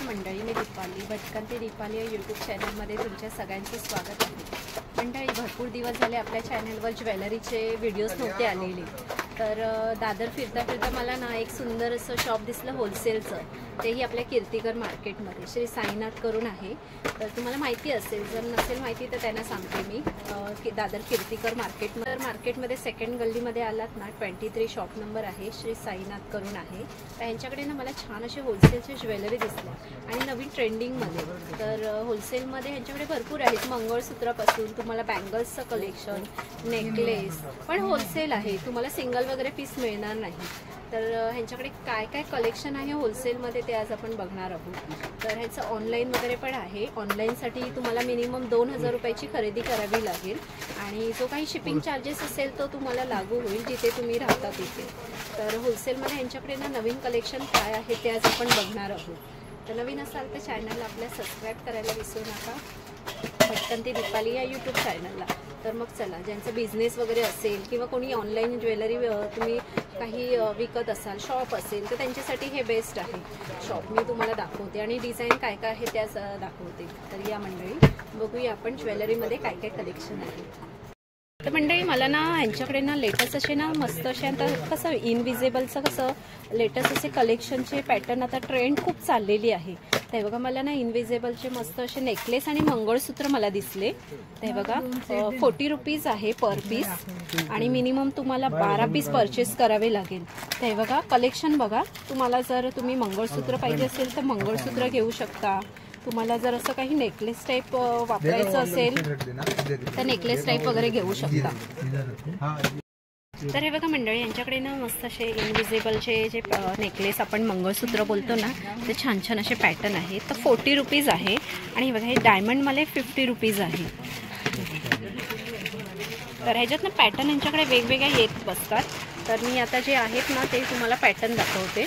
मंडळी, मी दीपाली भटकंती दीपाली या यूट्यूब चॅनलमध्ये तुमच्या सगळ्यांचं स्वागत आहे। मंडळी, भरपूर दिवस झाले आपल्या चॅनलवर ज्वेलरीचे व्हिडिओज नव्हते आलेले, तर दादर फिरता फिरता मला ना एक सुंदर असं शॉप दिसलं होलसेलचं, तेही आपल्या कीर्तिकर मार्केटमध्ये श्री साईनाथ करून आहे। तर तुम्हाला माहिती असेल, जर नसेल माहिती तर त्यांना सांगते मी की दादर कीर्तिकर मार्केटमध्ये सेकंड गल्लीमध्ये आलात ना 23 शॉप नंबर आहे, श्री साईनाथ करून आहे। तर यांच्याकडे ना मला छान असे होलसेलचे ज्वेलरी दिसल्या आणि नवीन ट्रेंडिंगमध्ये। तर होलसेलमध्ये यांच्याकडे भरपूर आहेत, मंगळसूत्रापासून तुम्हाला बँगल्सचं कलेक्शन, नेकलेस पण होलसेल आहे, तुम्हाला सिंगल वगैरे पीस मिळणार नाही। तर ह्यांच्याकडे काय काय कलेक्शन आहे होलसेलमध्ये ते आज आपण बघणार आहोत। तर ह्याचं ऑनलाईन वगैरे पण आहे। ऑनलाईनसाठी तुम्हाला मिनिमम 2000 रुपयाची खरेदी करावी लागेल आणि जो काही शिपिंग चार्जेस असेल तो तुम्हाला लागू होईल जिथे तुम्ही राहता तिथे। तर होलसेलमध्ये ह्यांच्याकडे ना नवीन कलेक्शन काय आहे ते आज आपण बघणार आहोत। तर नवीन असाल तर चॅनलला आपल्या सबस्क्राईब करायला विसरू नका, भटकंती दीपाली या यूट्यूब चॅनलला। तर मग चला, ज्यांचं बिझनेस वगैरे असेल किंवा कोणी ऑनलाईन ज्वेलरी तुम्ही काही विकत असाल, शॉप असेल, तर त्यांच्यासाठी हे बेस्ट आहे शॉप। मी तुम्हाला दाखवते आणि डिझाईन काय काय आहे त्याच दाखवते। तर या मंडळी, बघूया आपण ज्वेलरीमध्ये काय काय कलेक्शन आहे। तर मंडळी, मला ना ह्यांच्याकडे ना लेटेस्ट असे ना मस्त असे, आता कसं इनविजिबलचं कसं लेटेस्ट असे कलेक्शनचे पॅटर्न आता ट्रेंड खूप चाललेली आहे। ते बघा, मला ना इनविजिबलचे मस्त असे नेकलेस आणि मंगळसूत्र मला दिसले। ते बघा 40 रुपीज आहे पर पीस आणि मिनिमम तुम्हाला 12 पीस परचेस करावे लागेल। ते बघा कलेक्शन बघा, तुम्हाला जर तुम्ही मंगळसूत्र पाहिजे असेल तर मंगळसूत्र घेऊ शकता। तुम्हाला जर असं काही नेकलेस टाईप वापरायचं असेल तर नेकलेस टाईप वगैरे घेऊ शकता। तर हे बघा मंडळी, यांच्याकडे ना मस्त असे इनविजिबलचे जे नेकलेस आपण मंगळसूत्र बोलतो ना, ते छान छान असे पॅटर्न आहेत। तर 40 रुपीज आहे आणि बघा हे डायमंडमध्ये 50 रुपीज आहे। तर ह्याच्यात ना पॅटर्न यांच्याकडे वेगवेगळे येत बसतात। तर मी आता जे आहेत ना ते तुम्हाला पॅटर्न दाखवते।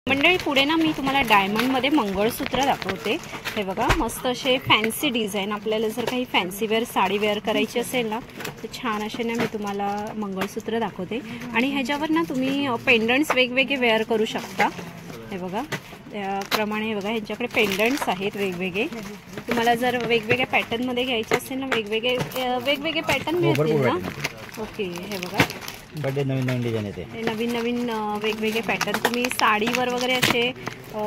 मंडळी, पुढे ना मी तुम्हाला डायमंडमध्ये मंगळसूत्र दाखवते। हे बघा मस्त असे फॅन्सी डिझाईन, आपल्याला जर काही फॅन्सी वेअर साडी वेअर करायची असेल ना तर छान असे ना मी तुम्हाला मंगळसूत्र दाखवते आणि ह्याच्यावर ना तुम्ही पेंडंट्स वेगवेगळे वेअर करू शकता। हे बघा त्याप्रमाणे बघा ह्यांच्याकडे पेंडंट्स आहेत वेगवेगळे। तुम्हाला जर वेगवेगळ्या पॅटर्नमध्ये घ्यायचे असेल ना, वेगवेगळे पॅटर्न मिळतील ना। ओके, हे बघा नवीन नवीन डिझाईन येते, नवीन नवीन वेगवेगळे पॅटर्न तुम्ही साडीवर वगैरे असे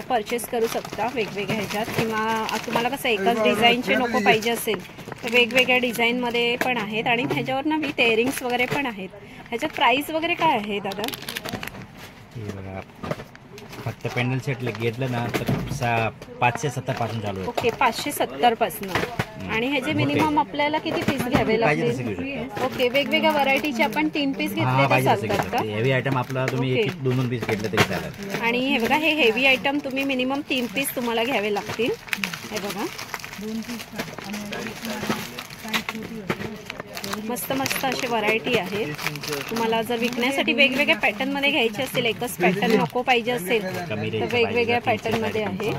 परचेस करू शकता वेगवेगळ्या ह्याच्यात, किंवा तुम्हाला कसं एकाच डिझाईनचे नको पाहिजे असेल तर वेगवेगळ्या डिझाईनमध्ये पण आहेत आणि ह्याच्यावर ना विथ इयरिंग्स वगैरे पण आहेत। ह्याच्यात प्राईस वगैरे काय आहे दादा? हे बघा, फक्त पेंडल सेट घेतलं ना तर 570 पासून चालू आहे। ओके, 570 पासून। आणि ह्याचे मिनिमम आपल्याला किती पीस घ्यावे लागतील? ओके, वेगवेगळ्या व्हरायटीचे आपण 3 पीस घेतले तर चालतात का? हेवी आयटम आपला तुम्ही 1-2 पीस घेतले तरी चालेल। आणि हे बघा, हे हेवी आयटम तुम्ही मिनिमम 3 पीस तुम्हाला घ्यावे लागतील। हे बघा मस्त मस्त असे व्हरायटी आहेत। तुम्हाला जर विकण्यासाठी वेगवेगळ्या पॅटर्नमध्ये घ्यायचे असेल, एकच पॅटर्न नको पाहिजे असेल तर वेगवेगळ्या पॅटर्नमध्ये आहे।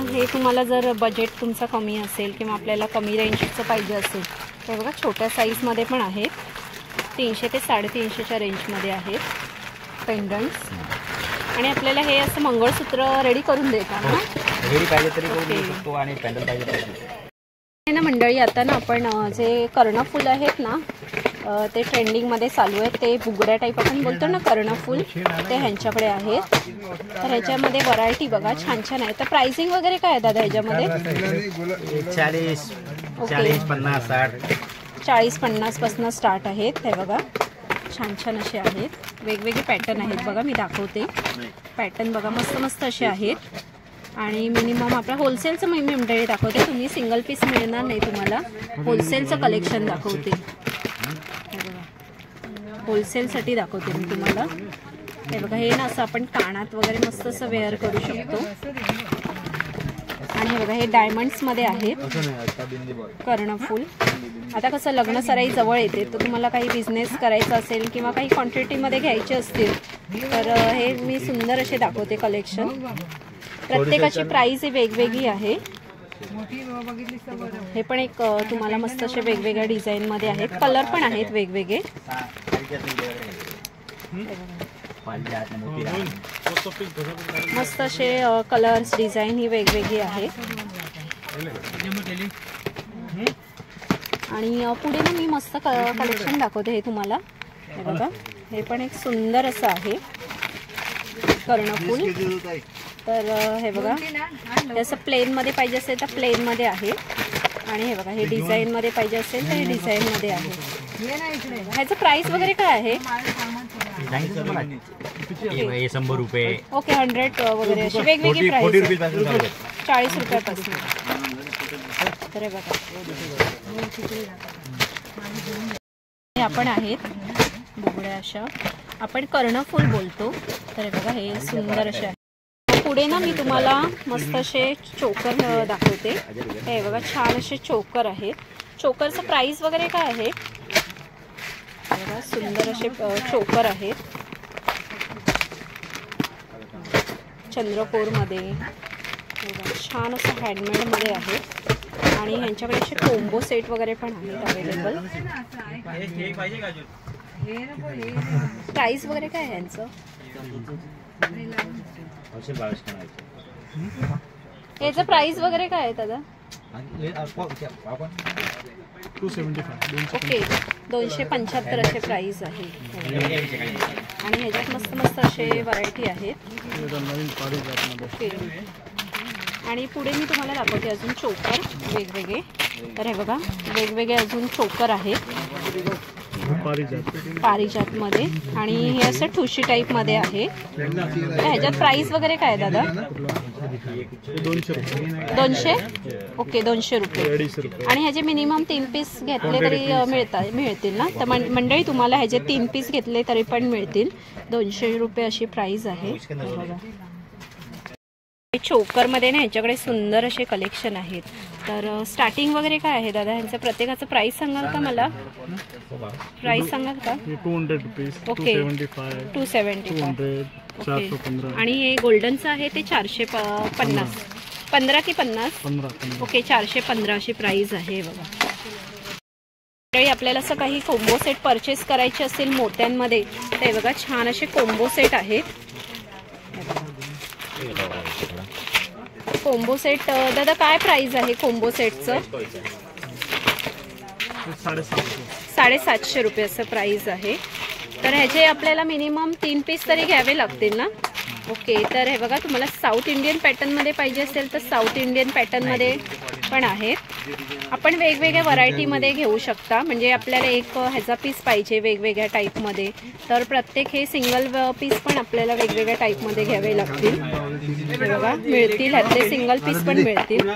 हे तुम्हाला जर बजेट तुमचा कमी असेल किंवा आपल्याला कमी रेंजचं पाहिजे असेल तर बघा छोट्या साईजमध्ये पण आहेत, 300 ते 350च्या रेंजमध्ये आहेत पेंडंट्स। आणि आपल्याला हे असं मंगळसूत्र रेडी करून देतात ना, रेडी पाहिजे तरी करून देऊ शकतो आणि पेंडल पाहिजे तरी ना। मंडळी, आता ना आपण जे कर्णफूल आहेत ना ते ट्रेंडिंगमध्ये चालू आहेत, ते बुगड्या टाईप आपण बोलतो ना कर्णफूल, ते ह्यांच्याकडे आहेत। तर ह्याच्यामध्ये व्हरायटी बघा छान छान आहे। तर प्राइसिंग वगैरे काय आहे दादा ह्याच्यामध्ये? 40, 50, 60, 40-50 पासून स्टार्ट आहेत। हे बघा छान छान असे आहेत, वेगवेगळे पॅटर्न आहेत बघा, मी दाखवते पॅटर्न बघा, मस्त मस्त असे आहेत। आणि मिनिमम आपल्या होलसेलचं मी मंडळी दाखवते, तुम्ही सिंगल पीस मिळणार नाही तुम्हाला, होलसेलचं कलेक्शन दाखवते। होलसेलसाठी दाखवते मी तुम्हाला। हे बघा, हे ना असं आपण कानात वगैरे मस्त असं वेअर करू शकतो। आणि हे बघा, हे डायमंड्समध्ये आहेत कर्णफूल। आता कसं लग्न सराई जवळ येते, तर तुम्हाला काही बिझनेस करायचा असेल किंवा काही क्वांटिटीमध्ये घ्यायचे असतील तर हे मी सुंदर असे दाखवते कलेक्शन। प्रत्येकाची प्राइस ही वेगवेगळी आहे। हे पण एक तुम्हाला मस्त असे वेगवेगळ्या डिझाईनमध्ये आहेत, कलर पण आहेत वेगवेगळे। मस्त असे कलर्स डिझाईन ही वेगवेगळी आहे. आणि पुढे ना मी मस्त कलेक्शन दाखवते हे तुम्हाला. हे बघा, हे पण एक सुंदर असं आहे कर्णफूल. तर हे बघा, हे असं प्लेनमध्ये पाहिजे असेल तर प्लेनमध्ये आहे. आणि हे बघा, हे डिझाईनमध्ये पाहिजे असेल तर हे डिझाईनमध्ये आहे. ह्याचं प्राइस वगैरे काय आहे? 100 रुपये. ओके, 100 वगैरे अशी वेगवेगळी प्राइस. 40 रुपयापासून. तर हे बघा, हे आपण आहेत बुगड्या अशा, आपण कर्णफूल बोलतो. तर हे बघा, हे सुंदर असे आहे. पुढे ना मी तुम्हाला मस्त असे चोकर दाखवते. हे बघा, छान असे चोकर आहेत. चोकरचं प्राइस वगैरे काय आहे? बघा, सुंदर असे चोकर आहेत चंद्रकोरमध्ये. छान असं हँडमेडमध्ये आहे. आणि ह्यांच्याकडे असे कोंबो सेट वगैरे पण आहेत अवेलेबल. प्राइस वगैरे काय आहे यांचं? याचं प्राइस वगैरे काय आहे दादा? 275. ओके, 275 असे प्राइस आहे. आणि ह्याच्यात मस्त मस्त असे व्हरायटी आहेत. ओके. आणि पुढे मी तुम्हाला दाखवते अजून चोकर वेगवेगळे. तर हे बघा, वेगवेगळे अजून चोकर आहेत पारिजातमध्ये. आणि हे असं ठुशी टाईपमध्ये आहे. तर ह्याच्यात प्राइस वगैरे काय आहे दादा? 200. ओके, 200 रुपये. आणि ह्याचे मिनिमम 3 पीस घेतले तरी मिळतील ना? तर मंडळी, तुम्हाला ह्याचे 3 पीस घेतले तरी पण मिळतील. 200 रुपये अशी प्राइस आहे. चोकरमध्ये ना ह्याच्याकडे सुंदर असे कलेक्शन आहेत. तर स्टार्टिंग वगैरे काय आहे दादा ह्यांचं? प्रत्येकाचं प्राइस सांगाल का मला? प्राइस सांगाल का? 200 रुपीज. ओके, 275. आणि हे गोल्डनचं आहे ते 450. 15 की 50? 15. ओके, 415 अशी प्राइस आहे बघा. आपल्याला असं काही कोंबो सेट परचेस करायचे असेल मोत्यांमध्ये, ते बघा छान असे कोंबो सेट आहेत. कोंबो सेट दादा काय प्राइस आहे कोंबो सेटचं? 750 रुपये असं प्राइस आहे. तर ह्याचे आपल्याला मिनिमम 3 पीस तरी घ्यावे लागतील ना? ओके. तर हे बघा, तुम्हाला साऊथ इंडियन पॅटर्नमध्ये पाहिजे असेल तर साऊथ इंडियन पॅटर्नमध्ये पण आहेत. आपण वेगवेगळ्या व्हरायटीमध्ये घेऊ शकता. म्हणजे आपल्याला एक ह्याचा पीस पाहिजे वेगवेगळ्या टाईपमध्ये, तर प्रत्येक हे सिंगल पीस पण आपल्याला वेगवेगळ्या टाईपमध्ये घ्यावे लागतील. हे बघा, मिळतील ह्यातले सिंगल पीस पण मिळतील.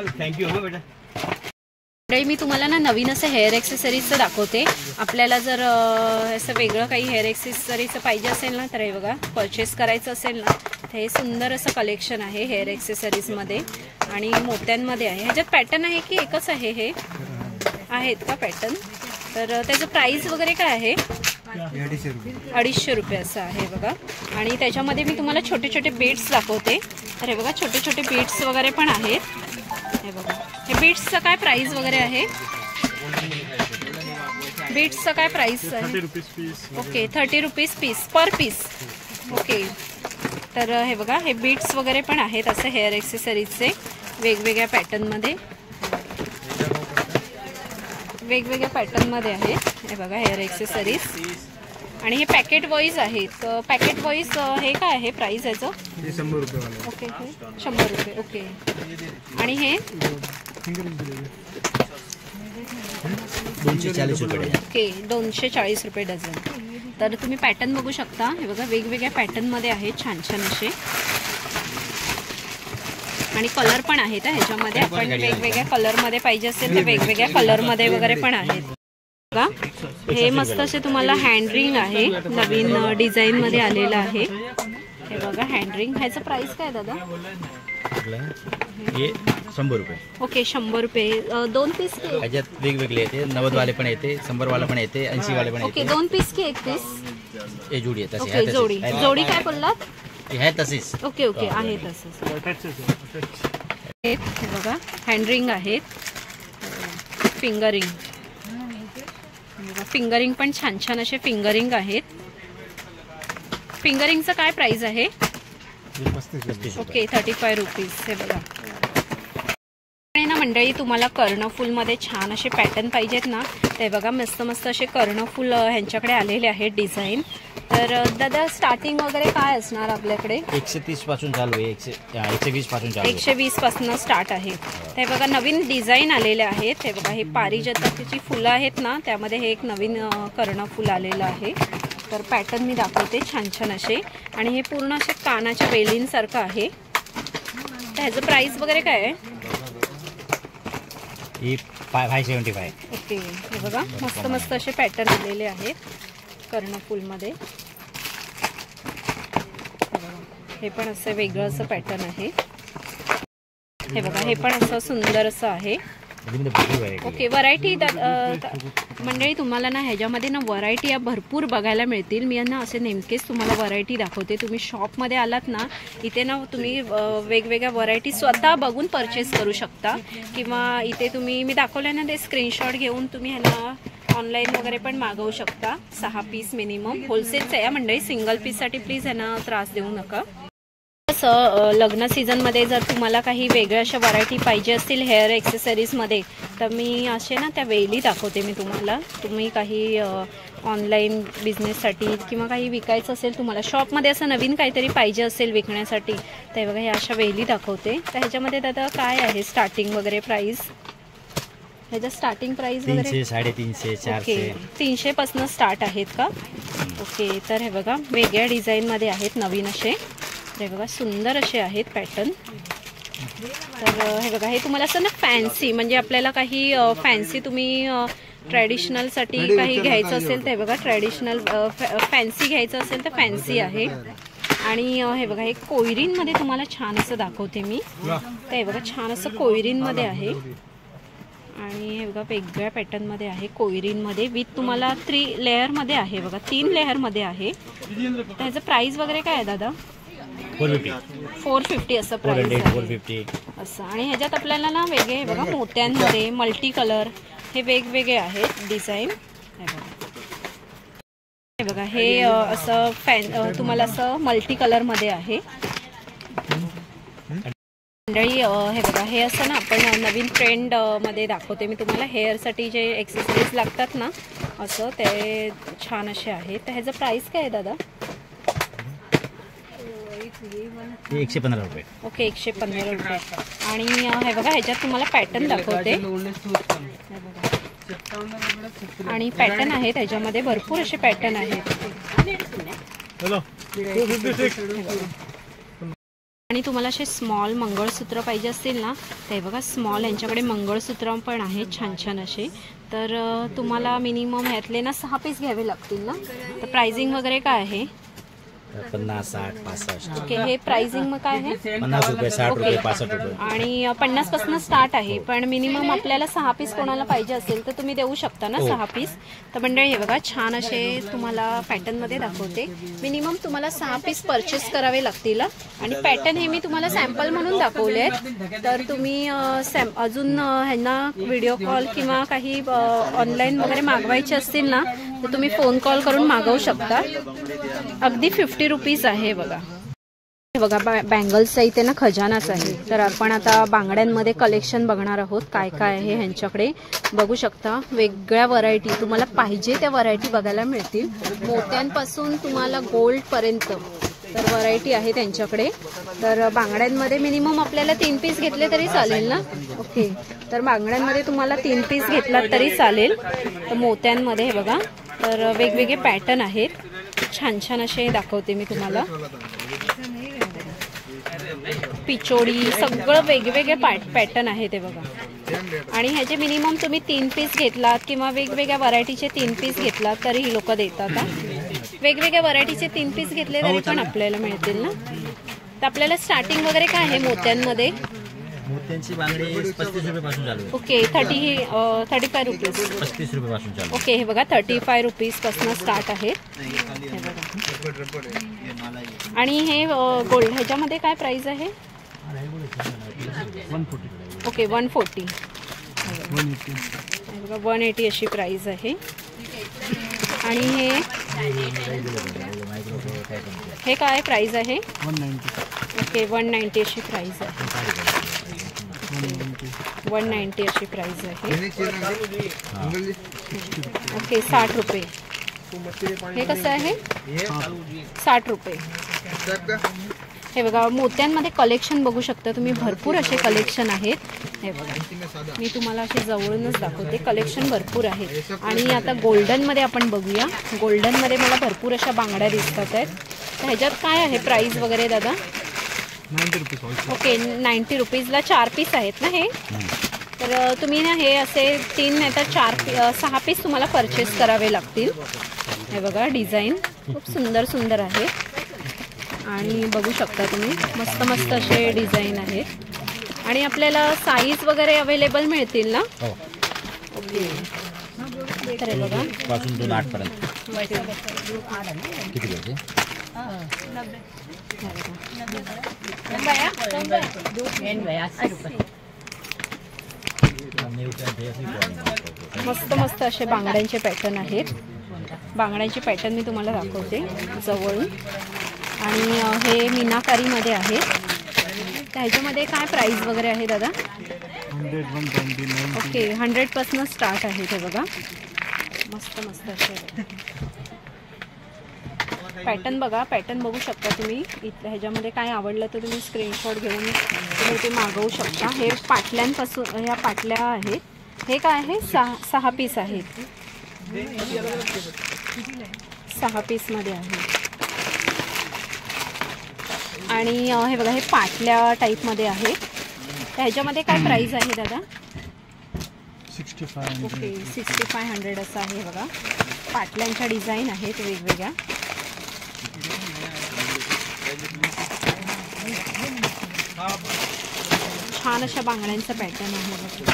मी तुम्हाला ना नवीन असं हेअर ॲक्सेसरीजचं दाखवते. आपल्याला जर असं वेगळं काही हेअर ॲक्सेसरीजचं पाहिजे असेल ना, तर हे बघा, परचेस करायचं असेल ना, तर हे सुंदर असं कलेक्शन आहे हेअर ॲक्सेसरीजमध्ये. आणि मोत्यांमध्ये आहे. ह्याच्यात पॅटर्न आहे की एकच आहे? हे आहेत का पॅटर्न? तर त्याचं प्राइस वगैरे काय आहे? 250 रुपये असं आहे बघा. आणि त्याच्यामध्ये मी तुम्हाला छोटे छोटे बीड्स दाखवते. तर हे बघा, छोटे छोटे बीड्स वगैरे पण आहेत. हे बघा, हे बीड्सचं काय प्राइस वगैरे आहे? बीड्सचं काय प्राइस आहे? 30 rupees piece. Okay, 30 rupees piece per piece. Okay. तर हे बघा, हे बीड्स वगैरे पण आहेत असं हेअर ॲक्सेसरीजचे वेगवेगळ्या पॅटर्नमध्ये. वेगवेगळ्या पॅटर्नमध्ये आहेत. हे बघा, हेअर ॲक्सेसरीज. आणि हे पॅकेट वाईज आहेत. पॅकेट वाईज हे काय आहे प्राइस ह्याचं? 100 रुपये. ओके, 100 रुपये. ओके. आणि हे 240 रुपये. ओके, 240 रुपये डझन. तर तुम्ही पॅटर्न बघू शकता. हे बघा, वेगवेगळ्या पॅटर्नमध्ये आहेत छान छान असे. आणि कलर पण आहेत ह्याच्यामध्ये. आपण वेगवेगळ्या कलरमध्ये पाहिजे असेल तर वेगवेगळ्या कलरमध्ये वगैरे पण आहेत. बघा, हे मस्त असे तुम्हाला हँडरिंग आहे. नवीन डिझाईनमध्ये आलेलं आहे. हे बघा, हँडरिंग. ह्याचं प्राइस काय दादा? हे 100 रुपये. ओके, 100 रुपये. 2 पीस की? ह्याच्यात वेगवेगळे येते. 90 वाले पण येते, 100 वाले पण येते, 80 वाले पण येते. ओके, 2 पीस की 1 पीस? हे जोडी आहे. ओके, जोडी. जोडी काय बोललात? हे तशीच. ओके ओके, आहे तसंच. हे बघा, हँडरिंग आहेत. फिंगरिंग. फिंगरिंग पण छान छान असे फिंगरिंग आहेत. फिंगरिंगचं काय प्राइस आहे? 35 ओके 35 रुपीज. हे बघा. आणि ना मंडळी तुम्हाला कर्णफूलमध्ये छान असे पॅटर्न पाहिजेत ना, ते बघा मस्त मस्त असे कर्णफूल ह्यांच्याकडे आलेले आहेत डिझाईन. तर दादा स्टार्टिंग वगैरे काय असणार आपल्याकडे? 130 पासून चालू आहे, 120 पासून चालू आहे. 120 पासून स्टार्ट आहे. ते बघा नवीन डिझाईन आलेले आहेत. हे बघा हे पारिजातकाची फुलं आहेत ना, त्यामध्ये हे एक नवीन कर्णफूल आलेलं आहे. तर पॅटर्न मी दाखवते छान छान असे. आणि हे पूर्ण असे कानाच्या वेलींसारखं आहे. तर ह्याचं प्राइस वगैरे काय आहे? ही 575. ओके. हे बघा मस्त मस्त असे पॅटर्न आलेले आहेत कर्णफूलमध्ये. हे पण असं वेगळं असं पॅटर्न आहे. हे बघा हे पण असं सुंदर असं आहे. ओके. व्हरायटी मंडळी तुम्हाला ना ह्याच्यामध्ये ना व्हरायटी या भरपूर बघायला मिळतील. मी ना असे नेमकेच तुम्हाला व्हरायटी दाखवते. तुम्ही शॉपमध्ये आलात ना, इथे ना तुम्ही वेगवेगळ्या व्हरायटी स्वतः बघून परचेस करू शकता. किंवा इथे तुम्ही मी दाखवलं ना ते स्क्रीनशॉट घेऊन तुम्ही ह्याला ऑनलाईन वगैरे पण मागवू शकता. 6 पीस मिनिमम होलसेलचं आहे मंडळी. सिंगल पीससाठी प्लीज ह्यांना त्रास देऊ नका. लग्न सीझनमध्ये जर तुम्हाला काही वेगळ्या अशा व्हरायटी पाहिजे असतील हेअर एक्सेसरीजमध्ये, तर मी असे ना त्या वेली दाखवते मी तुम्हाला. तुम्ही काही ऑनलाईन बिझनेससाठी किंवा काही विकायचं असेल, तुम्हाला शॉपमध्ये असं नवीन काहीतरी पाहिजे असेल विकण्यासाठी, तर बघा ह्या अशा वेली दाखवते. तर ह्याच्यामध्ये दादा काय आहे स्टार्टिंग वगैरे प्राईस? ह्याच्या स्टार्टिंग प्राईस वगैरे 300, 350, 400. 300 पासून स्टार्ट आहेत का? ओके. तर हे बघा वेगळ्या डिझाईनमध्ये आहेत नवीन असे. हे बघा सुंदर असे आहेत पॅटर्न. तर हे बघा हे तुम्हाला असं ना फॅन्सी, म्हणजे आपल्याला काही फॅन्सी तुम्ही ट्रॅडिशनलसाठी काही घ्यायचं असेल तर बघा ट्रॅडिशनल फॅन्सी घ्यायचं असेल तर फॅन्सी आहे. आणि हे बघा हे कोयरींमध्ये तुम्हाला छान असं दाखवते मी. तर हे बघा छान असं कोयरींमध्ये आहे. आणि हे बघा वेगळ्या पॅटर्नमध्ये आहे कोयरींमध्ये विथ तुम्हाला 3 लेअरमध्ये आहे. बघा 3 लेअरमध्ये आहे. तर ह्याचं प्राईस वगैरे काय आहे दादा? 450 असं प्राइस आहे. 450 असं. आणि ह्याच्यात आपल्याला ना वेगळे बघा मोत्यांमध्ये मल्टी कलर हे वेगवेगळे आहेत डिझाईन. हे बघा हे असं तुम्हाला असं मल्टी कलरमध्ये आहे मंडळी. हे बघा हे असं ना आपण नवीन ट्रेंड मध्ये दाखवते मी तुम्हाला. हेअरसाठी जे एक्सेसरीज लागतात ना असं ते छान असे आहेत. तर ह्याचं प्राइस काय आहे दादा? 115 रुपये. ओके 115 रुपये. आणि हे बघा ह्याच्यात तुम्हाला पॅटर्न दाखवते. आणि पॅटर्न आहेत ह्याच्यामध्ये भरपूर असे पॅटर्न आहेत. आणि तुम्हाला असे स्मॉल मंगळसूत्र पाहिजे असतील ना, ते बघा स्मॉल यांच्याकडे मंगळसूत्र पण आहेत छान छान असे. तर तुम्हाला मिनिमम ह्यातले ना 6 पीस घ्यावे लागतील ना. तर प्राइसिंग वगैरे काय आहे? 50, 60, 65. ओके. हे प्राइसिंग मग काय आहे? 50 रुपये, 60 रुपये, 65 रुपये. आणि 50 पासून स्टार्ट आहे. पण मिनिमम आपल्याला 6 पीस कोणाला पाहिजे असेल तर तुम्ही देऊ शकता ना 6 पीस. तर मंडळी हे बघा छान असे तुम्हाला पॅटर्नमध्ये दाखवते. मिनिमम तुम्हाला 6 पीस परचेस करावे लागतील. आणि पॅटर्न हे मी तुम्हाला सॅम्पल म्हणून दाखवले आहेत. तर तुम्ही अजून ह्यांना व्हिडिओ कॉल किंवा काही ऑनलाईन वगैरे मागवायचे असतील ना, तर तुम्ही फोन कॉल करून मागवू शकता. अगदी 50 रुपीज आहे. बघा हे बघा बँगल्सचा इथे ना खजानाच आहे. तर आपण आता बांगड्यांमध्ये कलेक्शन बघणार आहोत काय काय आहे ह्यांच्याकडे. बघू शकता वेगळ्या व्हरायटी तुम्हाला पाहिजे त्या व्हरायटी बघायला मिळतील. मोत्यांपासून तुम्हाला गोल्डपर्यंत तर व्हरायटी आहे त्यांच्याकडे. तर बांगड्यांमध्ये मिनिमम आपल्याला 3 पीस घेतले तरी चालेल ना. ओके. तर बांगड्यांमध्ये तुम्हाला 3 पीस घेतलात तरी चालेल. तर मोत्यांमध्ये हे बघा तर वेगवेगळे पॅटर्न आहेत. छान छान असे दाखवते मी तुम्हाला. पिचोडी सगळं वेगवेगळे पॅटर्न आहे ते बघा. आणि ह्याचे मिनिमम तुम्ही 3 पीस घेतलात किंवा वेगवेगळ्या व्हरायटीचे 3 पीस घेतलात तरी ही लोक देतात. वेगवेगळ्या व्हरायटीचे 3 पीस घेतले तरी पण आपल्याला मिळतील ना. तर आपल्याला स्टार्टिंग वगैरे काय आहे मोत्यांमध्ये? मोत्यांची बांगडी 35 रुपये पासून चालू आहे. Okay 35 rupees. 35 रुपये पासून चालू. ओके. हे बघा 35 रुपीज पासून स्टार्ट आहे. हे बघा. आणि हे गोल्ड ह्याच्यामध्ये काय प्राइस आहे? 140. ओके 140. बघा 180 अशी प्राइस आहे. आणि हे हे काय प्राइस आहे? 190. ओके 190 अशी प्राइस आहे. 190 अशी प्राइस आहे. ओके 60 रुपये. हे कसं आहे? 60 रुपये. हे बघा मोत्यांमध्ये कलेक्शन बघू शकता तुम्ही, भरपूर असे कलेक्शन आहेत. हे बघा मी तुम्हाला असे जवळूनच दाखवते, कलेक्शन भरपूर आहे. आणि आता गोल्डनमध्ये आपण बघूया. गोल्डनमध्ये मला भरपूर अशा बांगड्या दिसतात आहेत. तर ह्याच्यात काय आहे प्राइस वगैरे दादा? 90 रुपीज. ओके 90 रुपीजला 4 पीस आहेत ना हे? तर तुम्ही ना हे असे 3 नाही तर 6 पीस तुम्हाला परचेस करावे लागतील. हे बघा डिझाईन खूप सुंदर सुंदर आहे आणि बघू शकता तुम्ही मस्त मस्त असे डिझाईन आहेत. आणि आपल्याला साईज वगैरे अवेलेबल मिळतील ना? ओके तर हे बघा पासून 2 8 पर्यंत किती घ्यायचे? मस्त मस्त असे बांगड्यांचे पॅटर्न आहेत. बांगड्यांचे पॅटर्न मी तुम्हाला दाखवते जवळून. आणि हे मीनाकारीमध्ये आहे. तर ह्याच्यामध्ये काय प्राइस वगैरे आहे दादा? 100, 120, 90. ओके 100पासून स्टार्ट आहे. ते बघा मस्त मस्त असे पॅटर्न बघा. पॅटर्न बघू शकता तुम्ही. इथल्या ह्याच्यामध्ये काय आवडलं तर तुम्ही स्क्रीनशॉट घेऊन तुम्ही ते मागवू शकता. हे पाटल्यांपासून ह्या पाटल्या आहेत. हे काय आहे? 6 पीस आहेत. 6 पीसमध्ये आहे. आणि हे बघा हे पाटल्या टाईपमध्ये आहे. तर ह्याच्यामध्ये काय प्राइस आहे दादा? 65. ओके 6500 असं आहे. बघा पाटल्यांच्या डिझाईन आहेत वेगवेगळ्या. छान अशा बांगड्यांचं पॅटर्न आहे.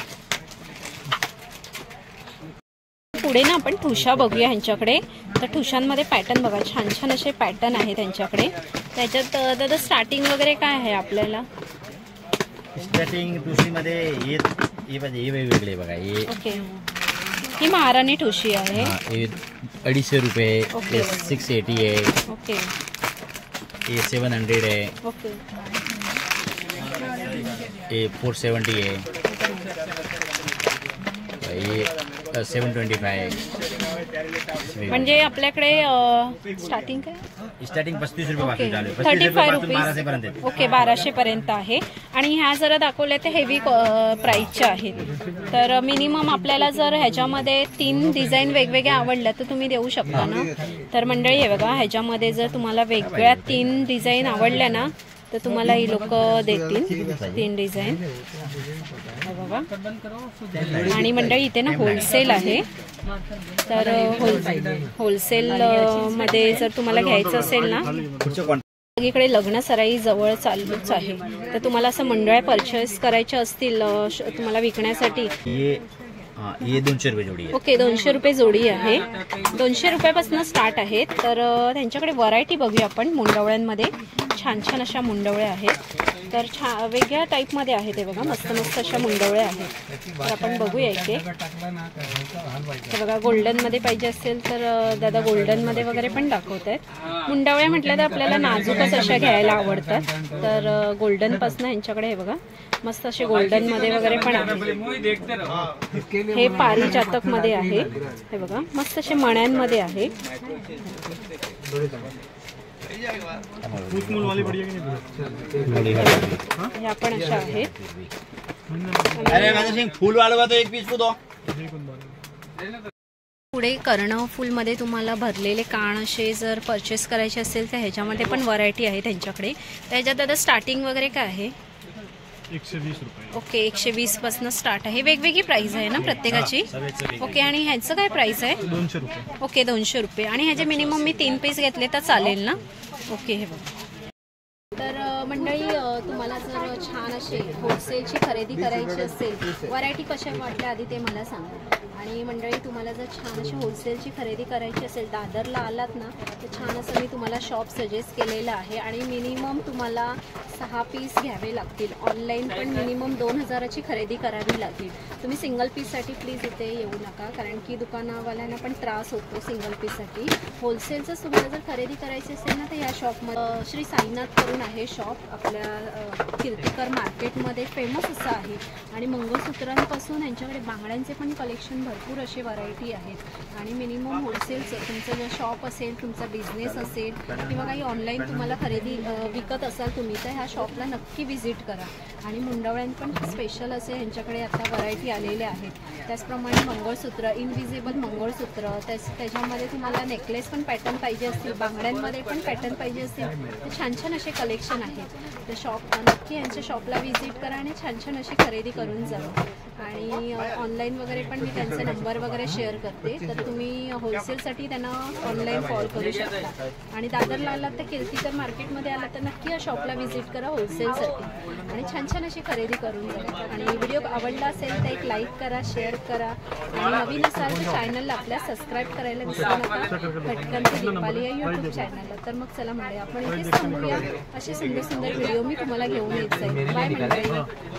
पुढे ना आपण ठुशा बघूया ह्यांच्याकडे. तर ठुशांमध्ये पॅटर्न बघा छान छान असे पॅटर्न आहेत त्यांच्याकडे. त्याच्यात दादा स्टार्टिंग वगैरे काय आहे आपल्याला? स्टार्टिंग ठुशीमध्ये हे वेगवेगळे बघा. हे ओके ही महाराणी ठुशी आहे. 250 रुपये. ओके. 680 आहे. ओके हे 700 आहे. ओके हे 470 आहे. हे 725 आहे. म्हणजे आपल्याकडे स्टार्टिंग काय? स्टार्टिंग 35 रुपये पासून चालू आहे. 35 पासून 1200 पर्यंत आहे. ओके 1200 पर्यंत आहे. आणि ह्या जरा दाखवल्या ते हेवी प्राइसच्या आहेत. तर मिनिमम आपल्याला जर ह्याच्यामध्ये 3 डिझाईन वेगवेगळ्या आवडल्या तर तुम्ही देऊ शकता ना? तर मंडळी हे बघा ह्याच्यामध्ये जर तुम्हाला वेगवेगळ्या 3 डिझाईन आवडल्या ना तर तुम्हाला ही लोक देतील 3 डिझाईन. बघा आणि मंडळी इथे ना होलसेल आहे. तर होलसेल मध्ये जर तुम्हाला घ्यायचं असेल ना, सगळीकडे लग्न सराई जवळ चालूच आहे. तर तुम्हाला असं मंडळ्या परचेस करायच्या असतील तुम्हाला विकण्यासाठी, ये 200 रुपये जोडी आहे. ओके 200 रुपये जोडी आहे. 200 रुपयापासून स्टार्ट आहेत. तर त्यांच्याकडे व्हरायटी बघूया आपण. मुंडवळ्यांमध्ये छान छान अशा मुंडवळ्या आहेत. तर वेगळ्या टाईपमध्ये आहेत. ते बघा मस्त मस्त अशा मुंडवळ्या आहेत. तर आपण बघूया इथे. तर बघा गोल्डनमध्ये पाहिजे असेल तर दादा गोल्डनमध्ये वगैरे पण दाखवत आहेत. मुंडवळ्या म्हटलं तर आपल्याला नाजूकच अशा घ्यायला आवडतात. तर गोल्डनपासून यांच्याकडे हे बघा मस्त असे गोल्डनमध्ये वगैरे पण आहे. हे पारिजातकमध्ये आहे. हे बघा मस्त असे मण्यांमध्ये आहे. ह्या पण अशा आहेत. फुल वाला तो एक पीस को दो. पुढे कर्ण फुलमध्ये तुम्हाला भरलेले कान असे जर परचेस करायचे असेल तर ह्याच्यामध्ये पण व्हरायटी आहे त्यांच्याकडे. त्याच्यात आता स्टार्टिंग वगैरे काय आहे? 120 रुपये. ओके 120 पासून स्टार्ट आहे. वेगवेगळी प्राइस आहे ना प्रत्येकाची? ओके आणि ह्याचं काय प्राइस आहे? 200 रुपये. ओके 200 रुपये. आणि ह्याचे मिनिमम मी 3 पीस घेतले तर चालेल ना? ओके हे बघा. तर मंडळी तुम्हाला जर छान असे होलसेलची खरेदी करायची असेल, व्हरायटी कशा वाटल्या आधी ते मला सांगा. आणि मंडळी तुम्हाला जर छान अशी होलसेलची खरेदी करायची असेल, दादरला आलात ना तर छान असं मी तुम्हाला शॉप सजेस्ट केलेलं आहे. आणि मिनिमम तुम्हाला 6 पीस घ्यावे लागतील. ऑनलाईन पण मिनिमम 2000ची खरेदी करावी लागेल. तुम्ही सिंगल पीससाठी प्लीज इथे येऊ नका, कारण की दुकानावाल्यांना पण त्रास होतो सिंगल पीससाठी. होलसेलचंच तुम्हाला जर खरेदी करायची असेल ना तर या शॉपमध्ये श्री साईनाथ करून आहे शॉप, आपल्या कीर्तिकर मार्केटमध्ये फेमस असं आहे. आणि मंगळसूत्रांपासून यांच्याकडे बांगड्यांचे पण कलेक्शन भरपूर असे व्हरायटी आहेत. आणि मिनिमम होलसेलचं तुमचं जर शॉप असेल, तुमचा बिझनेस असेल किंवा काही ऑनलाईन तुम्हाला खरेदी विकत असाल तुम्ही, तर ह्या शॉपला नक्की व्हिजिट करा. आणि मुंडवळ्यां पण स्पेशल असे ह्यांच्याकडे आता व्हरायटी आलेल्या आहेत. त्याचप्रमाणे मंगळसूत्र, इनविजिबल मंगळसूत्र, त्याच्यामध्ये तुम्हाला नेकलेस पण पॅटर्न पाहिजे असतील, बांगड्यांमध्ये पण पॅटर्न पाहिजे असतील, तर छान छान असे कलेक्शन आहेत. तर शॉप नक्की यांच्या शॉपला व्हिजिट करा आणि छान छान अशी खरेदी करून जावा. आणि ऑनलाईन वगैरे पण मी त्यांचा नंबर वगैरे शेअर करते, तर तुम्ही होलसेलसाठी त्यांना ऑनलाईन कॉल करू शकता. आणि दादरला आलात तर कीर्तिकर मार्केटमध्ये आलात तर नक्की या शॉपला व्हिजिट करा होलसेलसाठी आणि छान छान अशी खरेदी करून जा. आणि व्हिडिओ आवडला असेल तर एक लाईक करा, शेअर करा आणि नवीन असाल तर चॅनलला आपल्या सबस्क्राईब करायला विसरू नका, भटकन ते दीपाली या यूट्यूब चॅनलला. तर मग चला म्हणूया आपण इथेच थांबूया. असे सुंदर सुंदर व्हिडिओ मी तुम्हाला घेऊन येत जाईल. बाय मंडळी.